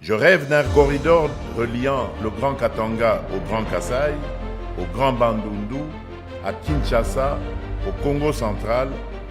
Je rêve d'un corridor reliant le Grand Katanga au Grand Kasaï, au Grand Bandundu, à Kinshasa, au Congo central,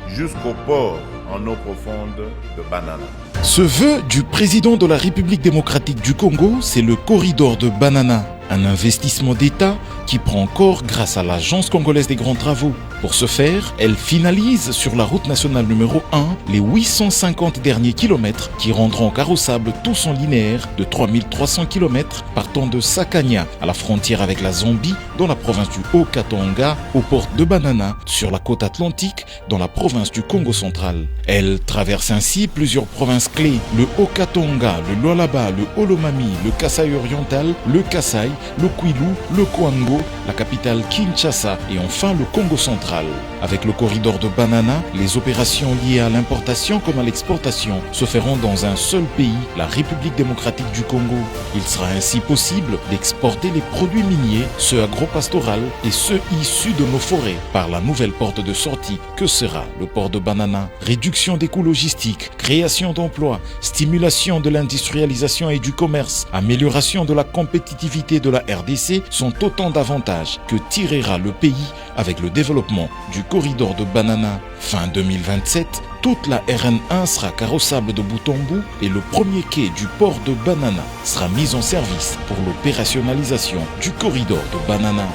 jusqu'au port en eau profonde de Banana. Ce vœu du président de la République démocratique du Congo, c'est le corridor de Banana, un investissement d'État qui prend corps grâce à l'Agence congolaise des grands travaux. Pour ce faire, elle finalise sur la route nationale numéro 1 les 850 derniers kilomètres qui rendront carrossable tout son linéaire de 3300 km partant de Sakania à la frontière avec la Zambie dans la province du Haut-Katanga au port de Banana sur la côte atlantique dans la province du Congo central. Elle traverse ainsi plusieurs provinces clés, le Haut-Katanga, le Lualaba, le Olomami, le Kasaï oriental, le Kasaï, le Kwilu, le Kwango, la capitale Kinshasa et enfin le Congo central. Avec le corridor de Banana, les opérations liées à l'importation comme à l'exportation se feront dans un seul pays, la République démocratique du Congo. Il sera ainsi possible d'exporter les produits miniers, ceux agro-pastoraux et ceux issus de nos forêts par la nouvelle porte de sortie que sera le port de Banana. Réduction des coûts logistiques, création d'emplois, stimulation de l'industrialisation et du commerce, amélioration de la compétitivité de la RDC sont autant d'avantages que tirera le pays avec le développement du corridor de Banana. Fin 2027, toute la RN1 sera carrossable de bout en bout et le premier quai du port de Banana sera mis en service pour l'opérationnalisation du corridor de Banana.